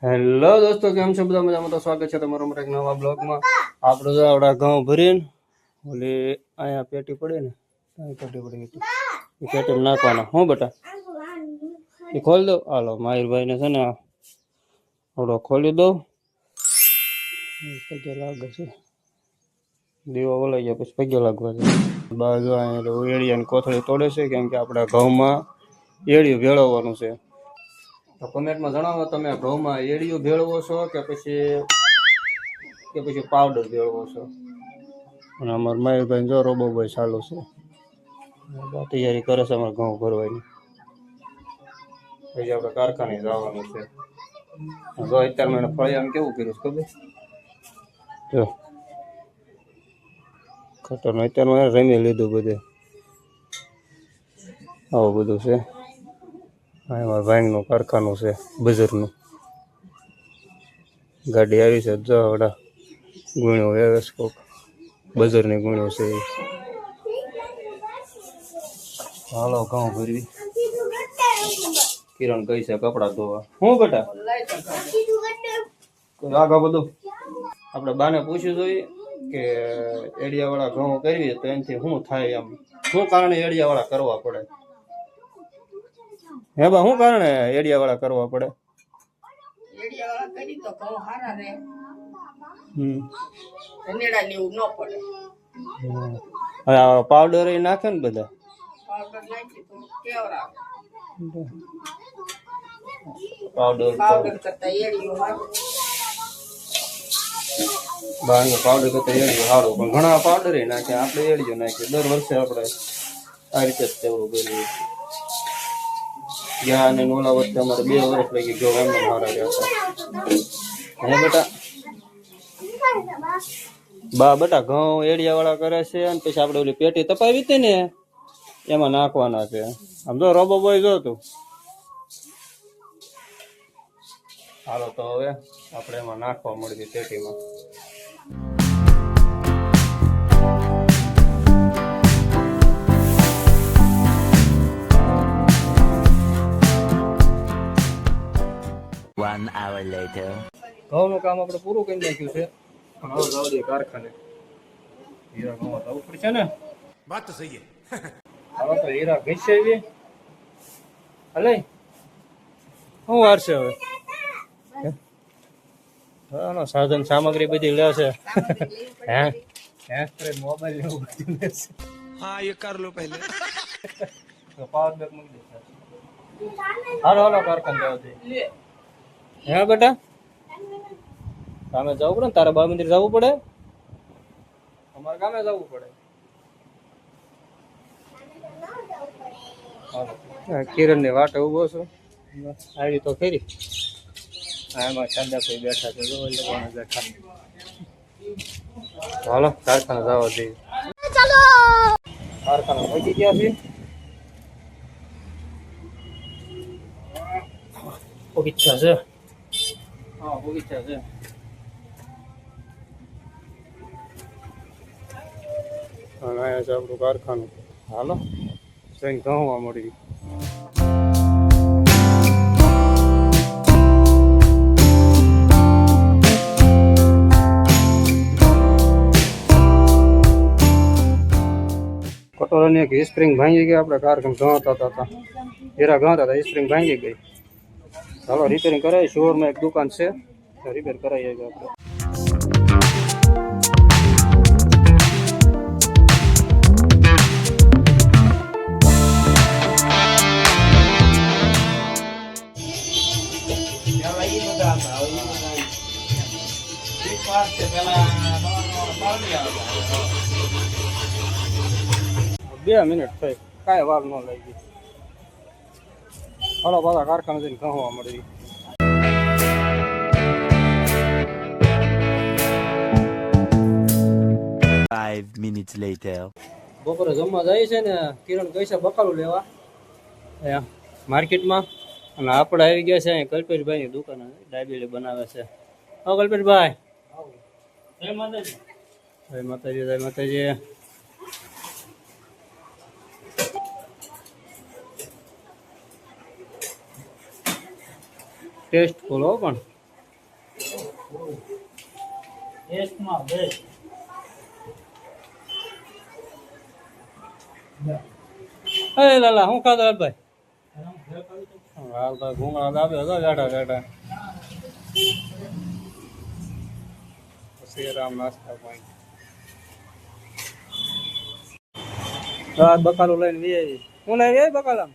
Hello દોસ્તો, કેમ છો બધા? મજામાં? તો સ્વાગત છે તમારું અમારા એક નવા બ્લોગમાં. આપણે જો આવડા ઘઉં ભરીને ઓલી અહીંયા પેટી પડી ને, અહીં પેટી પડી હતી, એ પેટીમાં નાખવાના. હું બેટા એ ખોલી દો. હાલો માહિરભાઈને છે ને આવડો ખોલી દો. પગે લાગે છે, દીવા ઓલાઈ ગયા પછી પગે લાગવા છે. બાજુ અહીંયા એળિયાની કોથળી તોડે છે, કેમ કે આપણે ઘઉંમાં એળિયું ભેળવવાનું છે. તો કમેન્ટમાં જણાવો તમે ઘઉંમાં એળિયું ભેળવો છો કે પછી પાવડર ભેળવો છો. અને અમારા માયુભાઈ જો રોબોભાઈ ચાલુ છે, તૈયારી કરે છે અમારે ઘઉં ભરવાની. પછી આપણે કારખાને જવાનું છે. જો અત્યારમાં એને ફળિયામાં કેવું કર્યું છે ખબર? જો ખતરનું અત્યારમાં રમી લીધું બધે. આવું બધું છે. હા, એમાં ભાંગનું કારખાનું છે, બજારનું. ગાડી આવી છે, જો આવડા ગુણ્યો વેવે છે, કોક બજારની ગુણ્યો છે. હાલો ઘઉં ભરવી. કિરણ ગઈ છે કપડા ધોવા. હું બેટા આગા બધું આપણે બાને પૂછ્યું જોઈએ કે એડિયા વાળા ઘઉં કરવી તો એનાથી શું થાય, એમ શું કારણે એડિયા વાળા કરવા પડે? હે બા, શું કારણે એડિયા વાળા કરવા પડે? પાવડર નાખે ને બધા. પાવડર કરતા એડિયું સારું, પણ ઘણા પાવડર નાખે, આપણે એડિયું નાખીએ. દર વર્ષે આપણે આ રીતે જ તેવું કરીએ. ગયા અને ઓલા વખતે અમારે 2 વર્ષ લાગી ગયો એમને મારા રહ્યા. હે બેટા બા બેટા ઘઉં એડિયા વાળા કરે છે, અને પછી આપણે ઓલી પેટી તપાવી હતી ને એમાં નાખવાના છે. આમ જો રોબો બોય જો તું. હાલો તો હવે આપણે એમાં નાખવા મળી પેટીમાં. ઘઉંનું કામ આપણે પૂરું કરી નાખ્યું છે. હવે જવા દઈએ કારખાને. હીરા ઘઉં જવું પડશે ને. વાત તો સહી છે. હવે તો હીરા ઘસે આવી. હલે શું વાર છે હવે? હા, સાધન સામગ્રી બધી લે છે. હે મોબાઈલ લેવું બધું લે છે. હા, એ કર લો પહેલે. તો પાવર બેક મૂકી દે. હાલો કારખાને જવા દઈએ. હે બેટા ગામે જવું પડે ને, તારા બા મંદિર જવું પડે, અમારે ગામે જવું પડે. કિરણ ની વાટે ઉભો છું, આવી તો ખરી. એમાં ચાંદાભાઈ બેઠા છે, હાલો કારખાને જવા દઈએ. કારખાને પહોંચી ગયા છે. બગીચા છે, હા બગીચા છે. અને અહીંયા છે આપણું કારખાનું. હાલો જઈને ઘઉંવા મળી. કટોરાની એક સ્પ્રિંગ ભાંગી ગઈ. આપણે કારખાને ઘઉંતા હતા, હીરા ઘઉંતા હતા, સ્પ્રિંગ ભાંગી ગઈ. ચાલો રિપેરિંગ કરાવી. શોરમાં એક દુકાન છે, રિપેર કરાવી આવી આપણે. બે મિનિટ થઈ, કાંઈ વાર ન લાગી. હાલો પાછા કારખાને જઈને ઘઉંવા મળી. બપોરે જમવા જાય છે ને, કિરણ કહે છે બકાલું લેવા માર્કેટમાં. અને આપણે આવી ગયા છે અહીં કલ્પેશભાઈ ની દુકાન, ડાયબીલી બનાવે છે. હા કલ્પેશભાઈ, જય માતાજી. જય માતાજી, જય માતાજી. ટેસ્ટફુલ હો પણ ટેસ્ટમાં બેસ્ટ. એ લાલા શું ખાધો હાલભાઈ? હાલભાઈ ભૂંગળા દાબે હતો ગાઢા ગાઢા. શ્રી રામ નાસ્તા પાણી. રાત બકાલો લઈને વી આવી. હું લઈ આવી બકાલા?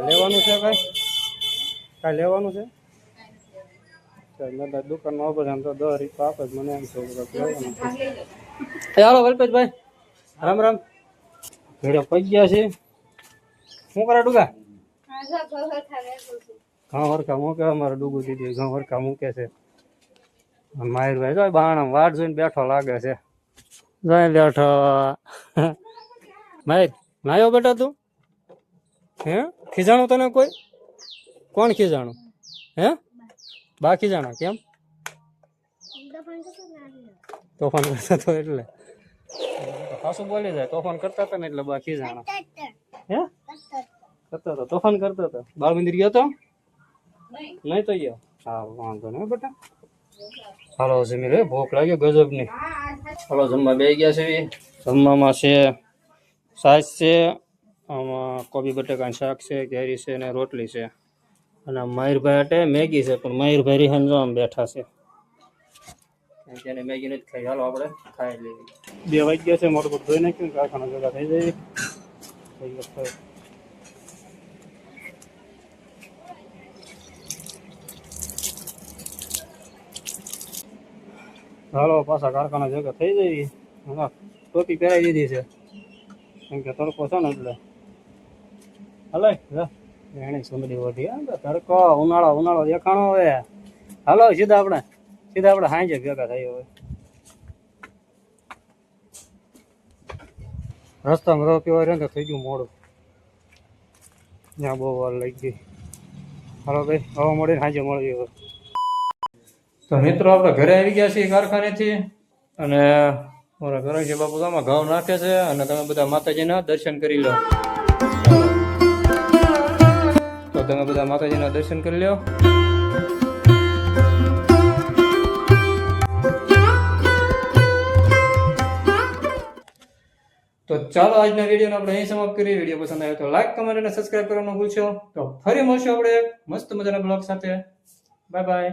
લેવાનું છે કઈ? કાંઈ લેવાનું છે? દુકાનમાં ઉપર આમ તો 10 રૂપિયા આપે જ મને એમ છે લેવાનું. હાલો કલ્પેશભાઈ, રામ રામ. ઘરે પગ ગયા છે. શું કરે ડુગા? ઘઉં હરખા મૂકે અમારે ડુગુ દીદી ઘઉં હરખા મૂકે છે. માહિરભાઈ જો બાણા વાટ જોઈને બેઠો લાગે છે. જોઈ બેઠો. માહિર નાયો બેટા તું? હે ખીજાણું તને કોઈ? કોણ ખીજાણું? હે બા ખીજાણા કેમ? તોફાન કરતા તો એટલે ખાસું બોલી જાય. તોફાન કરતા હતા ને એટલે બા ખીજાણા. હે કરતા હતા તોફાન કરતા હતા. બાળ મંદિર ગયો તો નહીં તો ગયો. હા વાંધો નહીં બેટા. હાલો જમી રે ભૂખ લાગે ગજબની. હાલો જમવા બે ગયા છે. જમવામાં છે છાશ છે, આમાં કોબી બટાકાનું શાક છે, કેરી છે ને રોટલી છે. અને મયુરભાઈ માટે મેગી છે પણ મયુરભાઈ રિહાન જો આમ બેઠા છે. તેને મેગી નથી ખાઈ. હાલો આપણે ખાઈ લઈએ. 2 વાગ્યા છે. મોટું બધું ધોઈ નાખ્યું. કારખાના ભેગા થઈ જાય. હાલો પાછા કારખાના ભેગા થઈ જાય. હા ટોપી પહેરાવી દીધી છે કેમ કે તડકો છે ને એટલે. હાલે એને સુંદરી વધી તડકો ઉનાળો દેખાણો હવે. હાલો સીધા આપણે સાંજે ભેગા થઈ. હવે રસ્તામાં રહ પીવા રહે તો થઈ ગયું મોડું. ત્યાં બહુ વાર લાગી ગઈ. હાલો ભાઈ હવે મળીને સાંજે મળીએ. હવે તો મિત્રો આપણે ઘરે આવી ગયા છીએ કારખાનેથી. અને મારા ઘરે છે બાપુ આમાં ઘઉં નાખે છે. અને તમે બધા માતાજીના દર્શન કરી લો. તો તમે બધા માતાજીના દર્શન કરી લો. તો ચાલો આજના વિડીયોને આપણે અહીં સમાપ્ત કરીએ. વિડીયો પસંદ આવે તો લાઈક, કમેન્ટ અને સબસ્ક્રાઇબ કરવાનું ભૂલશો. તો ફરી મળશું આપણે મસ્ત મજાના બ્લોગ સાથે. Bye bye.